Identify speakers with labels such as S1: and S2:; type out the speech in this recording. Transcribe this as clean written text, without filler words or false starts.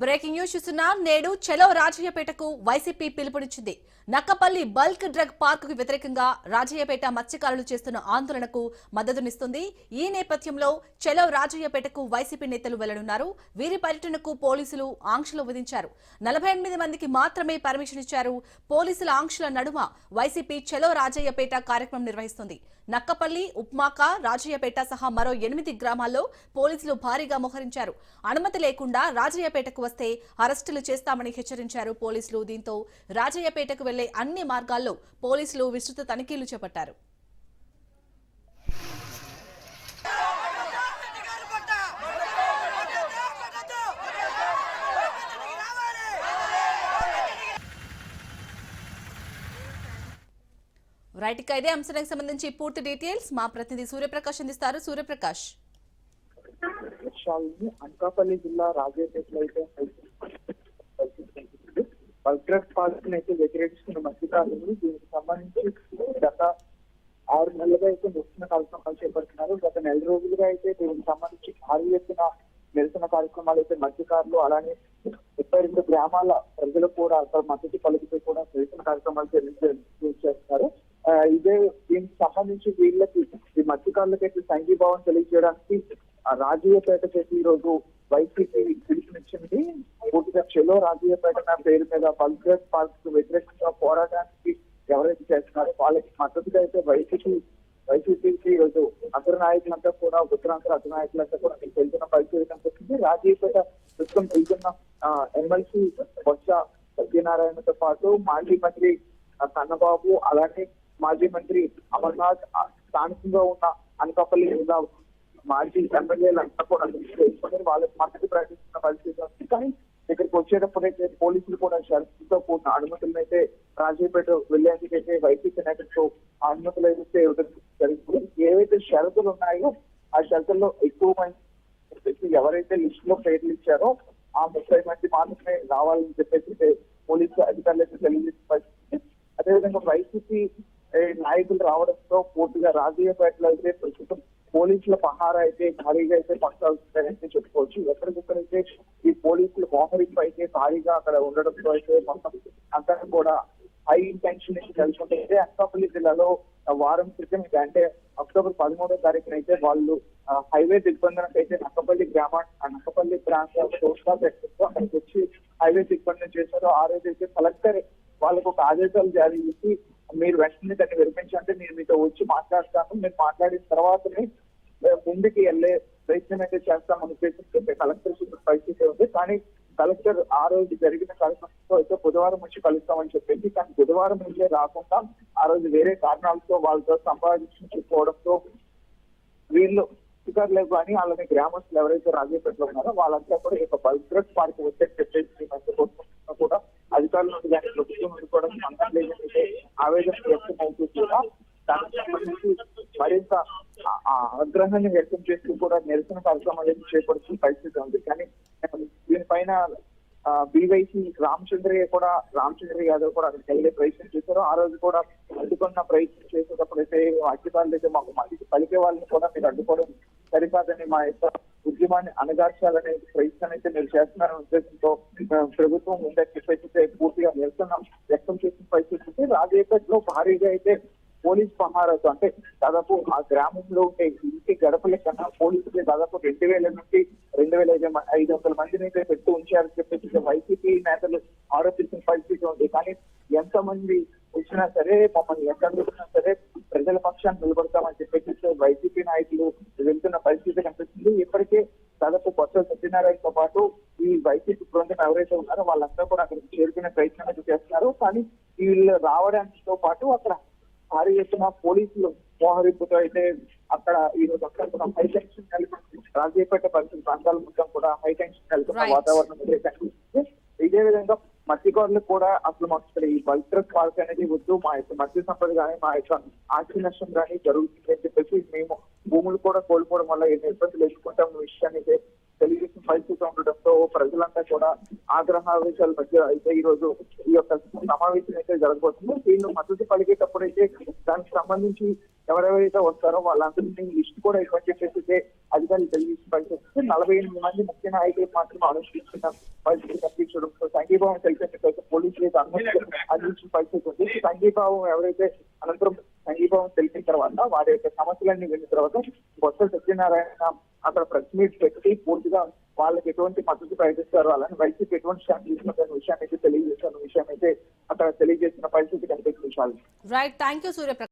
S1: Breaking news చూస్తున్నా. నేడు చలో రాజయ్యపేటకు వైసీపీ పిలుపునిచ్చింది. నక్కపల్లి బల్క్ డ్రగ్ పార్కుకు వ్యతిరేకంగా రాజయ్యపేట మత్స్యకారులు చేస్తున్న ఆందోళనకు మద్దతునిస్తుంది. ఈ నేపథ్యంలో చలో రాజయ్యపేటకు వైసీపీ నేతలు వెళ్లనున్నారు. వీరి పర్యటనకు పోలీసులు ఆంక్షలు విధించారు. 48 మందికి మాత్రమే పర్మిషన్ ఇచ్చారు. పోలీసుల ఆంక్షల నడుమ వైసీపీ చలో రాజయ్యపేట కార్యక్రమం నిర్వహిస్తుంది. నక్కపల్లి, ఉప్మాక, రాజయ్యపేట సహా మరో 8 గ్రామాల్లో పోలీసులు భారీగా మోహరించారు. అనుమతి లేకుండా రాజయ్యపేటకు వస్తే అరెస్టులు చేస్తామని హెచ్చరించారు పోలీసులు. దీంతో రాజయ్యపేటకు వెళ్లే అన్ని మార్గాల్లో పోలీసులు విస్తృత తనిఖీలు చేపట్టారు. రైట్, ఇక ఇదే అంశానికి సంబంధించి పూర్తి డీటెయిల్స్ మా ప్రతినిధి సూర్యప్రకాష్ అందిస్తారు. సూర్యప్రకాష్.
S2: అనకాపల్లి జిల్లా రాజయ్యపేటలో అయితే బల్క్ పాలసీని అయితే వ్యతిరేకిస్తున్న మత్స్యకారులు దీనికి సంబంధించి గత 6 నెలలుగా అయితే నిరసన కార్యక్రమాలు చేపడుతున్నారు. గత 4 నెల రోజులుగా అయితే దీనికి సంబంధించి భారీ ఎత్తున నిరసన కార్యక్రమాలు అయితే మత్స్యకారులు అలానే 32 గ్రామాల ప్రజలు కూడా అక్కడ మద్దతు పలుకుతూ కూడా నిరసన కార్యక్రమాలు చేస్తున్నారు. ఇదే దీనికి సంబంధించి వీళ్ళకి ఈ మత్స్యకారులకి అయితే సంఘీభావం తెలియజేయడానికి రాజయ్యపేటకి ఈ రోజు వైసీపీ పిలుపునిచ్చింది. పూర్తిగా చెలో రాజయ్యపేట పేరు మీద బల్క్ పార్క్ వ్యతిరేకంగా పోరాటానికి ఎవరైతే చేస్తున్నారో వాళ్ళకి మద్దతుగా అయితే వైసీపీకి ఈ రోజు అగ్ర నాయకులంతా కూడా ఉత్తరాంధ్ర అగ్ర నాయకులంతా కూడా వెళ్తున్న పరిస్థితి కనిపిస్తుంది. రాజయ్యపేట ప్రస్తుతం వెళ్తున్న ఎమ్మెల్సీ బొత్స సత్యనారాయణతో పాటు మాజీ మంత్రి కన్నబాబు అలానే మాజీ మంత్రి అమర్నాథ్, స్థానికంగా ఉన్న అనకాపల్లి జిల్లా మాజీ ఎమ్మెల్యేలంతా కూడా తెలుసుకొని వాళ్ళకి మద్దతు ప్రకటిస్తున్న పరిస్థితి ఉంది. కానీ ఇక్కడికి వచ్చేటప్పుడైతే పోలీసులు కూడా షరతులతో కూడిన అనుమతులను అయితే రాజయ్యపేట వెళ్లేందుకైతే వైసీపీ నాయకులతో అనుమతులు అయితే జరిగింది. ఏవైతే షరతులు ఉన్నాయో ఆ షరతుల్లో ఎక్కువ మంది ఎవరైతే లిస్ట్ లో పేర్లు ఇచ్చారో ఆ 30 మంది మాత్రమే రావాలని చెప్పేసి పోలీసు అధికారులు అయితే తెలియజేసిన పరిస్థితి. అదేవిధంగా వైసీపీ నాయకులు రావడంతో పూర్తిగా రాజయ్యపేటలో అయితే ప్రస్తుతం పోలీసుల పహారా అయితే భారీగా అయితే కొనసాగుతుందని చెప్పుకోవచ్చు. ఎక్కడికక్కడైతే ఈ పోలీసుల మోహరింపు అయితే భారీగా అక్కడ ఉండడంతో అయితే మొత్తం అంతా కూడా హై ఇంటెన్షన్ తెలుసుకుంటే అనకాపల్లి జిల్లాలో వారం క్రితం అంటే అక్టోబర్ 13వ తారీఖున అయితే వాళ్ళు హైవే దిగ్బంధనకు అయితే నక్కపల్లి ప్రాంతం అక్కడికి వచ్చి హైవే దిగ్బంధనం చేశారు. ఆ రోజు అయితే కలెక్టర్ వాళ్ళకు ఒక ఆదేశాలు జారీ చేసి మీరు వెంటనే దాన్ని విరమించంటే నేను మీతో వచ్చి మాట్లాడతాను, మీరు మాట్లాడిన తర్వాతనే ముందుకి వెళ్లే ప్రయత్నం అయితే చేస్తామని ఉద్దేశించి కలెక్టర్ పరిస్థితి ఉంది. కానీ కలెక్టర్ ఆ రోజు జరిగిన కార్యక్రమంతో అయితే బుధవారం వచ్చి కలుస్తామని చెప్పేసి, కానీ బుధవారం నుంచే రాకుండా ఆ రోజు వేరే కారణాలతో వాళ్ళతో సంపాదించుకోవడంతో వీళ్ళు అధికారులు కానీ అలానే గ్రామస్తులు ఎవరైతే రాజయ్యపేటలో ఉన్నారో వాళ్ళంతా కూడా ఈ బల్క్ డ్రగ్ పార్క్ వచ్చే చెప్పేసి కూడా అధికారుల నుండి కానీ ప్రభుత్వం నుండి కూడా సంఘం లేదంటే ఆవేదన వ్యక్తం అవుతూ కూడా దానికి సంబంధించి మరింత ఆగ్రహాన్ని వ్యక్తం చేస్తూ కూడా నిరసన కార్యక్రమాలు చేపడుతున్న పరిస్థితి ఉంది. కానీ దీనిపైన బీవైసీ రామచంద్ర యాదవ్ కూడా అక్కడికి వెళ్ళే ప్రయత్నం చేశారు. ఆ రోజు కూడా అడ్డుకున్న ప్రయత్నం చేసేటప్పుడైతే అధికారులు అయితే మాకు మళ్ళీ పలికే వాళ్ళని కూడా మీరు అడ్డుకోవడం సరికాదని మా యొక్క ఉద్యమాన్ని అణగార్చాలనే ప్రయత్నం అయితే మీరు చేస్తున్నారనే ఉద్దేశంతో ప్రభుత్వం ఉందని చెప్పేసి పూర్తిగా నిరసన వ్యక్తం చేసిన పరిస్థితి. రాజయ్యపేటలో భారీగా అయితే పోలీస్ పహారాతో అంటే దాదాపు ఆ గ్రామంలో ఉండే ఇంటి గడపల కన్నా పోలీసులు దాదాపు 2000 నుండి 2500 మందిని అయితే పెట్టి ఉంచారని చెప్పేసి వైసీపీ నేతలు ఆరోపిస్తున్న పరిస్థితి ఉంది. కానీ ఎంతమంది వచ్చినా సరే మమ్మల్ని ఎక్కడ వచ్చినా సరే ప్రజల పక్షాన్ని నిలబడతామని చెప్పేసి వైసీపీ నాయకులు వెళ్తున్న పరిస్థితి కనిపిస్తుంది. ఇప్పటికే దాదాపు బొత్స సత్యనారాయణతో పాటు ఈ వైసీపీ బృందం ఎవరైతే ఉన్నారో వాళ్ళంతా కూడా అక్కడికి చేరుకునే ప్రయత్నం అయితే చేస్తున్నారు. కానీ వీళ్ళు రావడానితో పాటు అక్కడ భారీ ఎత్తున పోలీసులు మోహరింపుతో అయితే అక్కడ ఈ రోజు అక్కడ హై టెన్షన్ కలిపి రాజయ్యపేట పరిస్థితి ప్రాంతాల మొత్తం కూడా హై టెన్షన్ కలిపిన వాతావరణం అయితే కనిపిస్తుంది. ఇదే విధంగా మత్స్యకారులకు కూడా అసలు మాకు ఈ బల్క్ డ్రగ్ పార్క్ అనేది వద్దు, మా యొక్క మత్స్య సంపద కానీ మా యొక్క ఆస్తి నష్టం కానీ జరుగుతుంది అని చెప్పేసి మేము భూములు కూడా కోల్పోవడం వల్ల ఎన్ని ఇబ్బందులు ఎదుర్కొంటాం విషయాన్ని తెలియజేసిన పరిస్థితి ఉండడంతో ప్రజలంతా కూడా ఆగ్రహావేశాల మధ్య అయితే ఈ రోజు ఈ యొక్క సమావేశం అయితే జరగబోతుంది. దీన్ని మద్దతు పలికేటప్పుడు అయితే దానికి సంబంధించి ఎవరెవరైతే వస్తారో వాళ్ళందరినీ లిస్ట్ కూడా ఇవ్వని చెప్పేసి అధికారులు తెలియజేసిన పరిస్థితి 48 మంది ముఖ్య నాయకులు మాత్రం ఆలోచిస్తున్న పరిస్థితి కనిపించడం. సో సంఘీభావం తెలిపేందుకు పోలీసులు అయితే అనుమతి అందించిన పరిస్థితి ఉంది. సంఘీభావం ఎవరైతే అనంతరం సంఘీభావం తెలిపిన తర్వాత వారి యొక్క సమస్యలన్నీ విన్న తర్వాత బొత్స సత్యనారాయణ అక్కడ ప్రెస్ మీట్ పెట్టి పూర్తిగా వాళ్ళకి ఎటువంటి మద్దతు ప్రకటిస్తారు, అలానే వైసీపీ ఎటువంటి స్టాండ్ తీసుకున్న విషయాన్ని అయితే తెలియజేసిన విషయం అయితే అక్కడ తెలియజేసిన పరిస్థితి కనిపిస్తుంది.
S1: Right, thank you Suryaprakash.